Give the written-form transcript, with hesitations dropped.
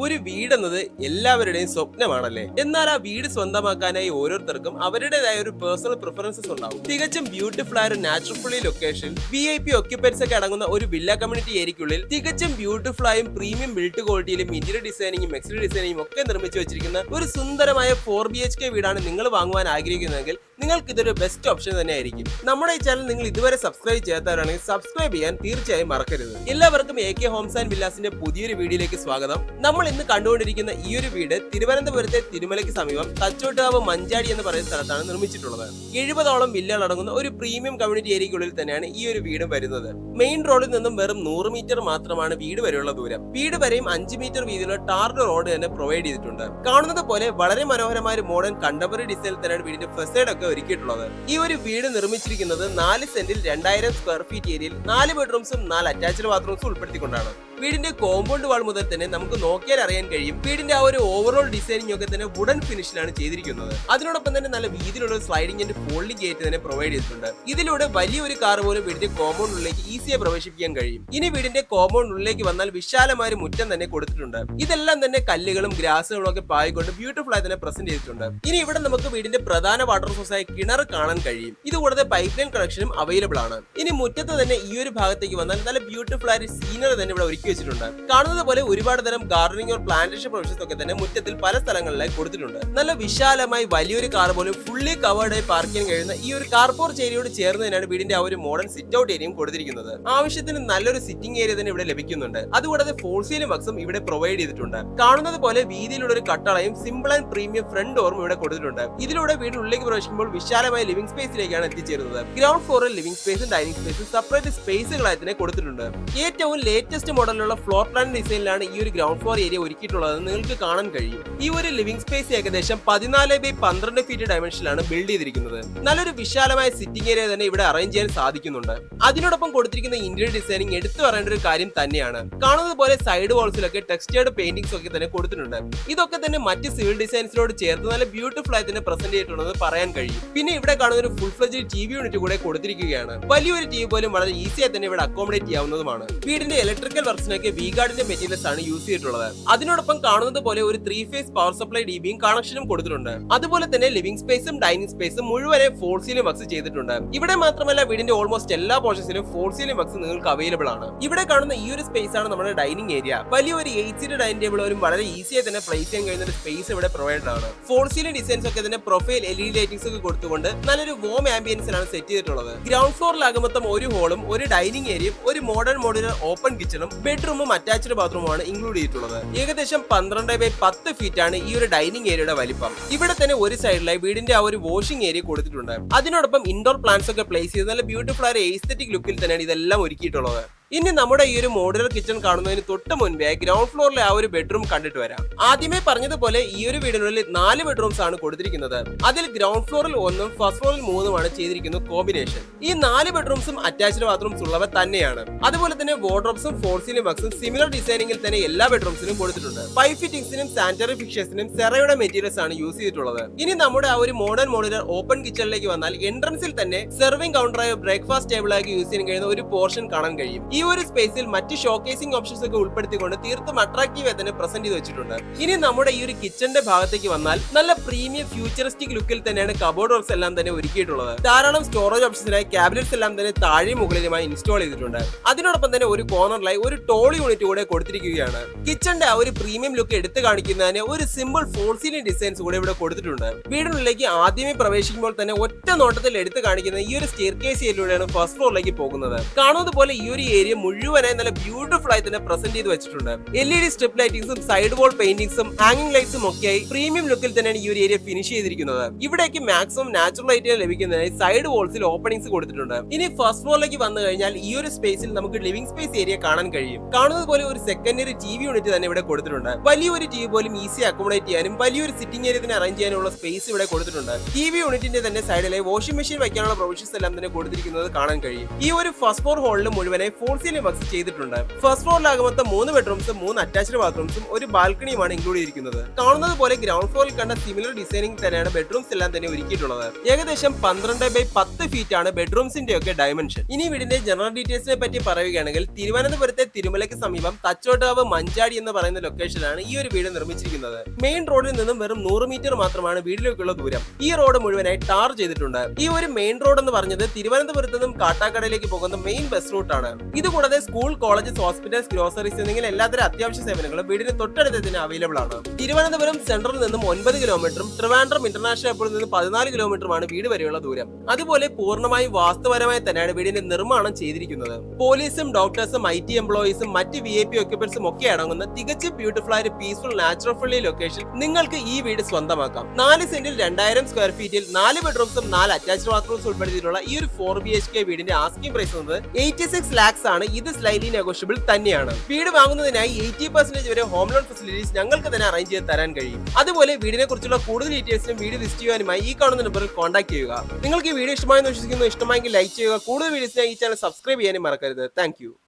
ഒരു വീടെന്നത് എല്ലാവരുടെയും സ്വപ്നമാണല്ലേ. എന്നാൽ ആ വീട് സ്വന്തമാക്കാനായി ഓരോരുത്തർക്കും അവരുടേതായ ഒരു പേഴ്സണൽ പ്രിഫറൻസസ് ഉണ്ടാവും. തികച്ചും ബ്യൂട്ടിഫുൾ ആയ ഒരു നാച്ചുറൽ ലൊക്കേഷൻ, VIP ഒക്യുപ്പൻസ് ഒക്കെ അടങ്ങുന്ന ഒരു വില്ല കമ്മ്യൂണിറ്റി ഏരിയക്കുള്ളിൽ തികച്ചും ബ്യൂട്ടിഫുൾ ആയും പ്രീമിയം ബിൽഡ് ക്വാളിറ്റിയിലും ഇന്റീരിയർ ഡിസൈനിങ്ങും എക്സ്റ്റീരിയർ ഡിസൈനിങ്ങും ഒക്കെ നിർമ്മിച്ചു വെച്ചിരിക്കുന്ന ഒരു സുന്ദരമായ 4BHK വീടാണ് നിങ്ങൾ വാങ്ങുവാൻ ആഗ്രഹിക്കുന്നതെങ്കിൽ നിങ്ങൾക്ക് ഇതൊരു ബെസ്റ്റ് ഓപ്ഷൻ തന്നെ ആയിരിക്കും. നമ്മുടെ ഈ ചാനൽ നിങ്ങൾ ഇതുവരെ സബ്സ്ക്രൈബ് ചെയ്യാത്തവരാണെങ്കിൽ സബ്സ്ക്രൈബ് ചെയ്യാൻ തീർച്ചയായും മറക്കരുത്. എല്ലാവർക്കും AK ഹോംസ് ആൻഡ് വില്ലാസിന്റെ പുതിയൊരു വീഡിയോയിലേക്ക് സ്വാഗതം. നമ്മൾ ഇന്ന് കണ്ടുകൊണ്ടിരിക്കുന്ന ഈ ഒരു വീട് തിരുവനന്തപുരത്തെ തിരുമലയ്ക്ക് സമീപം തച്ചോട്ടുകാവ് മഞ്ചാടി എന്ന് പറയുന്ന സ്ഥലത്താണ് നിർമ്മിച്ചിട്ടുള്ളത്. 70ഓളം വില്ലകൾ അടങ്ങുന്ന ഒരു പ്രീമിയം കമ്മ്യൂണിറ്റി ഏരിയയ്ക്കുള്ളിൽ തന്നെയാണ് ഈ ഒരു വീട് വരുന്നത്. മെയിൻ റോഡിൽ നിന്നും വെറും 100 മീറ്റർ മാത്രമാണ് വീട് വരെയുള്ള ദൂരം. വീട് വരെയും 5 മീറ്റർ വീതിയുള്ള ടാർഡ് റോഡ് തന്നെ പ്രൊവൈഡ് ചെയ്തിട്ടുണ്ട്. കാണുന്നത് പോലെ വളരെ മനോഹരമായ ഒരു മോഡേൺ കണ്ടംപററി ഡിസൈനിൽ തന്നെയാണ് വീടിന്റെ ഫസേഡ് ഒക്കെ ഒരുക്കിയിട്ടുള്ളത്. ഈ ഒരു വീട് നിർമ്മിച്ചിരിക്കുന്നത് 4 സെന്റിൽ 2000 സ്ക്വയർ ഫീറ്റ് ഏരിയയിൽ 4 ബെഡ്റൂംസും 4 അറ്റാച്ച്ഡ് ബാത്റൂംസും ഉൾപ്പെടുത്തിക്കൊണ്ടാണ്. വീടിന്റെ കോമ്പൗണ്ട് വാൾ മുതൽ തന്നെ നമുക്ക് നോക്കിയാൽ അറിയാൻ കഴിയും വീടിന്റെ ആ ഒരു ഓവറോൾ ഡിസൈനിങ് ഒക്കെ തന്നെ വുഡൻ ഫിനിഷിലാണ് ചെയ്തിരിക്കുന്നത്. അതിനോടൊപ്പം തന്നെ നല്ല വീതിയിലുള്ള സ്ലൈഡിംഗ് ആൻഡ് ഫോൾഡിംഗ് ഗേറ്റ് തന്നെ പ്രൊവൈഡ് ചെയ്തിട്ടുണ്ട്. ഇതിലൂടെ വലിയൊരു കാർ പോലും വീടിന്റെ കോമ്പൗണ്ടിലേക്ക് ഈസിയായി പ്രവേശിപ്പിക്കാൻ കഴിയും. ഇനി വീടിന്റെ കോമ്പൗണ്ടിലേക്ക് വന്നാൽ വിശാലമായ ഒരു മുറ്റം തന്നെ കൊടുത്തിട്ടുണ്ട്. ഇതെല്ലാം തന്നെ കല്ലുകളും ഗ്രാസുകളും ഒക്കെ പായിക്കൊണ്ട് ബ്യൂട്ടിഫുൾ ആയി തന്നെ പ്രസന്റ് ചെയ്തിട്ടുണ്ട്. ഇനി ഇവിടെ നമുക്ക് വീടിന്റെ പ്രധാന വാട്ടർ സോഴ്സ് ആയ കിണർ കാണാൻ കഴിയും. ഇതുകൂടാതെ പൈപ്പ് ലൈൻ കണക്ഷനും അവൈലബിൾ ആണ്. ഇനി മുറ്റത്ത് തന്നെ ഈ ഒരു ഭാഗത്തേക്ക് വന്നാൽ നല്ല ബ്യൂട്ടിഫുൾ ആയ സീനറി തന്നെ ഇവിടെ ഒരുക്കി വെച്ചിട്ടുണ്ട്. കാണുന്നത് പോലെ ഒരുപാട് തരം ഗാർഡനിങ് ഓർ പ്ലാന്റേഷൻ പ്രൊവിഷൻസ് ഒക്കെ തന്നെ മുറ്റത്തിൽ പല സ്ഥലങ്ങളിലായി കൊടുത്തിട്ടുണ്ട്. നല്ല വിശാലമായി വലിയൊരു കാർ പോലും ഫുള്ളി കവേർഡ് ആയി പാർക്ക് ചെയ്യാൻ കഴിയുന്ന ഈ ഒരു കാർപോർച്ച് ഏരിയയോട് ചേർന്നതിനാണ് വീടിന്റെ ആ ഒരു മോഡേൺ സിറ്റ് ഔട്ട് ഏരിയയും കൊടുത്തിരിക്കുന്നത്. ആവശ്യത്തിന് നല്ലൊരു സിറ്റിംഗ് ഏരിയ തന്നെ ഇവിടെ ലഭിക്കുന്നുണ്ട്. അതുകൂടാതെ ഫോൾ സീലിംഗ് വർക്ക്സും ഇവിടെ പ്രൊവൈഡ് ചെയ്തിട്ടുണ്ട്. കാണുന്നത് പോലെ വീതിയിലുള്ള ഒരു കട്ടളയും സിമ്പിൾ ആൻഡ് പ്രീമിയം ഫ്രണ്ട് ഡോറും ഇവിടെ കൊടുത്തിട്ടുണ്ട്. ഇതിലൂടെ വീടിനുള്ളിലേക്ക് പ്രവേശിക്കുമ്പോൾ വിശാലമായ ലിവിംഗ് സ്പേസിലേക്കാണ് എത്തിച്ചേരുന്നത്. ഗ്രൗണ്ട് ഫ്ലോറിൽ ലിവിംഗ് സ്പേസും ഡൈനിങ് സ്പേസും സെപ്പറേറ്റ് സ്പേസുകളായി തന്നെ കൊടുത്തിട്ടുണ്ട്. ഏറ്റവും ലേറ്റസ്റ്റ് മോഡലിലുള്ള ഫ്ലോർ പ്ലാൻ ഡിസൈനിലാണ് ഈ ഒരു ഗ്രൗണ്ട് ഫ്ലോർ ഏരിയ ഒരുക്കിയിട്ടുള്ളതെന്ന് നിങ്ങൾക്ക് കാണാൻ കഴിയും. ഈ ഒരു ലിവിംഗ് സ്പേസ് ഏകദേശം 14x12 ഫീറ്റ് ഡയമെൻഷനിലാണ് ബിൽഡ് ചെയ്തിരിക്കുന്നത്. നല്ലൊരു വിശാലമായ സിറ്റിംഗ് ഏരിയ തന്നെ ഇവിടെ അറേഞ്ച് ചെയ്യാൻ സാധിക്കുന്നുണ്ട്. അതിനോടൊപ്പം കൊടുത്തിരിക്കുന്ന ഇന്റീരിയർ ഡിസൈനിങ് എടുത്തു പറയേണ്ട ഒരു കാര്യം തന്നെയാണ്. കാണുന്നത് പോലെ സൈഡ് വാൾസിലൊക്കെ ടെക്സ്റ്റേർഡ് പെയിന്റിംഗ്സ് ഒക്കെ തന്നെ കൊടുത്തിട്ടുണ്ട്. ഇതൊക്കെ തന്നെ മറ്റ് സിവിൽ ഡിസൈൻസിനോട് ചേർത്ത് നല്ല ബ്യൂട്ടിഫുൾ ആയി തന്നെ പ്രസന്റ് ചെയ്തിട്ടുണ്ടെന്ന് പറയാൻ കഴിയും. പിന്നെ ഇവിടെ കാണുന്ന ഒരു ഫുൾ ഫ്ലെഡ്ജ് TV യൂണിറ്റ് കൂടെ കൊടുത്തിരിക്കുകയാണ്. വലിയൊരു TV പോലും വളരെ ഈസിയായി തന്നെ ഇവിടെ അക്കോമഡേറ്റ് ചെയ്യാവുന്നതുമാണ്. വീടിന്റെ ഇലക്ട്രിക്കൽ വർക്സിനൊക്കെ V-ഗാർഡിന്റെ മെറ്റീരിയൽസ് ആണ് യൂസ് ചെയ്തിട്ടുള്ളത്. അതിനോടൊപ്പം കാണുന്നത് പോലെ ഒരു 3 ഫേസ് പവർ സപ്ലൈ DBയും കണക്ഷനും കൊടുത്തിട്ടുണ്ട്. അതുപോലെ തന്നെ ലിവിംഗ് സ്പേസും ഡൈനിങ് സ്പേസും മുഴുവനെ ഫോൾ സീലിംഗ് വർക്ക്സ് ചെയ്തിട്ടുണ്ട്. ഇവിടെ മാത്രമല്ല വീടിന്റെ ഓൾമോസ്റ്റ് എല്ലാ പോർഷൻസിലും ഫോൾ സീലിംഗ് വർക്ക്സ് നിങ്ങൾക്ക് അവൈലബിൾ ആണ്. ഇവിടെ കാണുന്ന ഈ ഒരു സ്പേസ് ആണ് നമ്മുടെ ഡൈനിങ് ഏരിയ. വലിയൊരു 8 സീറ്റ് ഡൈനിങ് ടേബിൾ പോലും വളരെ ഈസിയായി തന്നെ പ്ലേസ് ചെയ്യാൻ കഴിയുന്ന ഒരു സ്പേസ് ഇവിടെ പ്രൊവൈഡ് ആണ്. ഫോൾ സീലിംഗ് ഡിസൈൻസ് ഒക്കെ തന്നെ പ്രൊഫൈൽ LED ലൈറ്റിംഗ്സ് ഒക്കെ കൊടുത്തുകൊണ്ട് നല്ലൊരു വോം ആംബിയൻസിലാണ് സെറ്റ് ചെയ്തിട്ടുള്ളത്. ഗ്രൗണ്ട് ഫ്ലോറിലാകെ മൊത്തം ഒരു ഹോളും ഒരു ഡൈനിങ് ഏരിയയും ഒരു മോഡേൺ മോഡുലർ ഓപ്പൺ കിച്ചണും ബെഡ്റൂമും അറ്റാച്ച്ഡ് ബാത്റൂമാണ് ഇൻക്ലൂഡ് ചെയ്തിട്ടുള്ളത്. ഏകദേശം 12x10 ഫീറ്റ് ആണ് ഈ ഒരു ഡൈനിങ് ഏരിയയുടെ വലിപ്പം. ഇവിടെ തന്നെ ഒരു സൈഡിലായി വീടിന്റെ ആ ഒരു വാഷിംഗ് ഏരിയ കൊടുത്തിട്ടുണ്ട്. അതിനോടൊപ്പം ഇൻഡോർ പ്ലാന്റ്സ് ഒക്കെ പ്ലേസ് ചെയ്ത് നല്ല ബ്യൂട്ടിഫുൾ ആയ എസ്തെറ്റിക് ലുക്കിൽ തന്നെയാണ് ഇതെല്ലാം ഒരുക്കിയിട്ടുള്ളത്. ഇനി നമ്മുടെ ഈ ഒരു മോഡുലർ കിച്ചൺ കാണുന്നതിന് തൊട്ട് മുൻപേ ഗ്രൗണ്ട് ഫ്ലോറിലെ ആ ഒരു ബെഡ്റൂം കണ്ടിട്ട് വരാം. ആദ്യമേ പറഞ്ഞതുപോലെ ഈ ഒരു വീടിനുള്ളിൽ 4 ബെഡ്റൂംസ് ആണ് കൊടുത്തിരിക്കുന്നത്. അതിൽ ഗ്രൗണ്ട് ഫ്ലോറിൽ 1ഉം ഫസ്റ്റ് ഫ്ലോറിൽ 3ഉമാണ് ചെയ്തിരിക്കുന്ന കോമ്പിനേഷൻ. ഈ 4 ബെഡ്റൂംസും അറ്റാച്ച്ഡ് ബാത്റൂംസ് ഉള്ളവ തന്നെയാണ്. അതുപോലെ തന്നെ വാർഡ്രോബ്സും ഫോൾ സീലിംഗ് വർക്ക്സും സിമിലർ ഡിസൈനിങ്ങിൽ തന്നെ എല്ലാ ബെഡ്റൂംസിലും കൊടുത്തിട്ടുണ്ട്. പൈപ്പ് ഫിറ്റിംഗ്സിനും സാനിറ്ററി ഫിക്സേഴ്സിനും സെറയുടെ മെറ്റീരിയൽസ് ആണ് യൂസ് ചെയ്തിട്ടുള്ളത്. ഇനി നമ്മുടെ ആ ഒരു മോഡേൺ മോഡുലർ ഓപ്പൺ കിച്ചണിലേക്ക് വന്നാൽ എൻട്രൻസിൽ തന്നെ സെർവിംഗ് കൗണ്ടറായോ ബ്രേക്ക്ഫാസ്റ്റ് ടേബിൾ ആക്കി യൂസ് ചെയ്യാൻ കഴിയുന്ന ഒരു പോർഷൻ കാണാൻ കഴിയും. ഈ ഒരു സ്പേസിൽ മറ്റ് ഷോക്കേസിംഗ് ഓപ്ഷൻസ് ഒക്കെ ഉൾപ്പെടുത്തിക്കൊണ്ട് തീർത്തും അട്രാക്റ്റീവ് ആയി തന്നെ പ്രസന്റ് ചെയ്ത് വെച്ചിട്ടുണ്ട്. ഇനി നമ്മുടെ ഈ ഒരു കിച്ചന്റെ ഭാഗത്തേക്ക് വന്നാൽ നല്ല പ്രീമിയം ഫ്യൂച്ചറിസ്റ്റിക് ലുക്കിൽ തന്നെയാണ് കബോർഡ് വർക്ക്സ് എല്ലാം തന്നെ ഒരുക്കിയിട്ടുള്ളത്. ധാരാളം സ്റ്റോറേജ് ഓപ്ഷൻസിനായി ക്യാബിനറ്റ്സ് എല്ലാം തന്നെ താഴെ മുകളിലുമായി ഇൻസ്റ്റാൾ ചെയ്തിട്ടുണ്ട്. അതിനോടൊപ്പം തന്നെ ഒരു കോർണറിലായി ഒരു ടോൾ യൂണിറ്റ് കൂടെ കൊടുത്തിരിക്കുകയാണ്. കിച്ചന്റെ ആ ഒരു പ്രീമിയം ലുക്ക് എടുത്തു കാണിക്കുന്നതിന് ഒരു സിമ്പിൾ ഫോൾ സീലിംഗ് ഡിസൈൻസ് കൂടെ ഇവിടെ കൊടുത്തിട്ടുണ്ട്. വീടിനുള്ളിലേക്ക് ആദ്യമേ പ്രവേശിക്കുമ്പോൾ തന്നെ ഒറ്റ നോട്ടത്തിൽ എടുത്തു കാണിക്കുന്ന ഈ ഒരു സ്റ്റെയർകേസ് ഏരിയയിലൂടെയാണ് ഫസ്റ്റ് ഫ്ലോറിലേക്ക് പോകുന്നത്. കാണുന്നത് പോലെ ഈ ഒരു ഏരിയ മുഴുവനായി നല്ല ബ്യൂട്ടിഫുൾ ആയി തന്നെ പ്രസന്റ് ചെയ്ത് വെച്ചിട്ടുണ്ട്. LED സ്ട്രിപ്പ് ലൈറ്റിംഗ്സും സൈഡ് വാൾ പെയിന്റിംഗ്സും ഹാങ്ങിംഗ് ലൈറ്റ്സും ഒക്കെയായി പ്രീമിയം ലുക്കിൽ തന്നെയാണ് ഈ ഒരു ഏരിയ ഫിനിഷ് ചെയ്തിരിക്കുന്നത്. ഇവിടേക്ക് മാക്സിമം നാച്ചുറൽ ലൈറ്റുകൾ ലഭിക്കുന്നതിനായി സൈഡ് വാൾസിൽ ഓപ്പണിംഗ്സ് കൊടുത്തിട്ടുണ്ട്. ഇനി ഫസ്റ്റ് ഫ്ലോറിലേക്ക് വന്നു കഴിഞ്ഞാൽ ഈ ഒരു സ്പേസിൽ നമുക്ക് ലിവിംഗ് സ്പേസ് ഏരിയ കാണാൻ കഴിയും. കാണുന്നത് പോലെ ഒരു സെക്കൻഡറി TV യൂണിറ്റ് തന്നെ ഇവിടെ കൊടുത്തിട്ടുണ്ട്. വലിയൊരു TV പോലും ഈസി അക്കോമഡേറ്റ് ചെയ്യാനും വലിയൊരു സിറ്റിംഗ് ഏരിയ തന്നെ അറേഞ്ച് ചെയ്യാനുള്ള സ്പേസ് ഇവിടെ കൊടുത്തിട്ടുണ്ട്. TV യൂണിറ്റിന്റെ തന്നെ സൈഡിലെ വാഷിംഗ് മെഷീൻ വയ്ക്കാനുള്ള പ്രൊവിഷൻസ് എല്ലാം തന്നെ കൊടുത്തിരിക്കുന്നത് കാണാൻ കഴിയും. ഈ ഒരു ഫസ്റ്റ് ഫ്ലോർ ഹോളിൽ മുഴുവനെ ഫോൾ ഫോൾ സീലിംഗ് വർക്ക്സ് ചെയ്തിട്ടുണ്ട്. ഫസ്റ്റ് ഫ്ലോറിലാകെ മൊത്തം 3 ബെഡ്റൂംസും 3 അറ്റാച്ച്ഡ് ബാത്റൂംസും ഒരു ബാൽക്കണിയുമാണ് ഇൻക്ലൂഡ് ചെയ്തിരിക്കുന്നത്. കാണുന്നത് പോലെ ഗ്രൗണ്ട് ഫ്ലോറിൽ കണ്ട സിമിലർ ഡിസൈനിങ് തന്നെയാണ് ബെഡ്റൂംസ് എല്ലാം തന്നെ ഒരുക്കിയിട്ടുള്ളത്. ഏകദേശം 12x10 ഫീറ്റ് ആണ് ബെഡ്റൂംസിന്റെ ഒക്കെ ഡയമെൻഷൻ. ഇനി വീടിന്റെ ജനറൽ ഡീറ്റെയിൽസിനെ പറ്റി പറയുകയാണെങ്കിൽ തിരുവനന്തപുരത്തെ തിരുമലയ്ക്ക് സമീപം തച്ചോട്ടാവ് മഞ്ചാടി എന്ന് പറയുന്ന ലൊക്കേഷനിലാണ് ഈ ഒരു വീട് നിർമ്മിച്ചിരിക്കുന്നത്. മെയിൻ റോഡിൽ നിന്നും വെറും 100 മീറ്റർ മാത്രമാണ് വീട്ടിലേക്കുള്ള ദൂരം. ഈ റോഡ് മുഴുവനായി ടാർ ചെയ്തിട്ടുണ്ട്. ഈ ഒരു മെയിൻ റോഡ് എന്ന് പറഞ്ഞത് തിരുവനന്തപുരത്ത് നിന്നും കാട്ടാക്കടയിലേക്ക് പോകുന്ന മെയിൻ ബസ് റൂട്ടാണ്. ഇതുകൂടാതെ സ്കൂൾ, കോളേജസ്, ഹോസ്പിറ്റൽസ്, ഗ്രോസറീസ് എന്നിങ്ങനെ എല്ലാത്തരം അത്യാവശ്യ സേവനങ്ങളും വീടിന് തൊട്ടടുത്ത് തന്നെ അവൈലബിൾ ആണ്. തിരുവനന്തപുരം സെൻട്രലിൽ നിന്നും 9 കിലോമീറ്ററും ട്രിവാൻഡ്രം ഇന്റർനാഷണൽ എയർപോർട്ടിൽ നിന്ന് 14 കിലോമീറ്ററുമാണ് വീട് വരെയുള്ള ദൂരം. അതുപോലെ പൂർണ്ണമായും വാസ്തുപരമായി തന്നെയാണ് വീടിന്റെ നിർമ്മാണം ചെയ്തിരിക്കുന്നത്. പോലീസും ഡോക്ടേഴ്സും IT എംപ്ലോയീസും മറ്റ് VIP ഒക്യുപ്പൻസും ഒക്കെ അടങ്ങുന്ന തികച്ചും ബ്യൂട്ടിഫുൾ ആയ പീസ്ഫുൾ നാച്ചുറൽ ഫ്രണ്ട്ലി ലൊക്കേഷൻ നിങ്ങൾക്ക് ഈ വീട് സ്വന്തമാക്കാം. 4 സെന്റിൽ 2000 സ്ക്വയർ ഫീറ്റിൽ 4 ബെഡ്റൂംസും 4 അറ്റാച്ച്ഡ് ബാത്റൂംസും ഉൾപ്പെടുത്തിയിട്ടുള്ള ഈ ഒരു 4 BHK വീടിന്റെ ആസ്കിംഗ് പ്രൈസ് എന്നത് 86 lakhs ആണ്. ഇത് സ്ലൈറ്റ്ലി നെഗോഷ്യബിൾ തന്നെയാണ്. വീട് വാങ്ങുന്നതിനായി 80% വരെ ഹോം ലോൺ ഫെസിലിറ്റീസ് ഞങ്ങൾക്ക് തന്നെ അറേഞ്ച് ചെയ്ത് തരാൻ കഴിയും. അതുപോലെ വീടിനെ കുറിച്ചുള്ള കൂടുതൽ ഡീറ്റെയിൽസിനും വീഡിയോ വിസിറ്റ് ചെയ്യാനുമായി ഈ കാണുന്ന നമ്പറിൽ കോൺടാക്ട് ചെയ്യുക. നിങ്ങൾക്ക് ഈ വീഡിയോ ഇഷ്ടമായെന്ന് വിശ്വസിക്കുന്നു. ഇഷ്ടമായെങ്കിൽ ലൈക്ക് ചെയ്യുക. കൂടുതൽ വീഡിയോസിനായി ഈ ചാനൽ സബ്സ്ക്രൈബ് ചെയ്യാനും മറക്കരുത്. താങ്ക്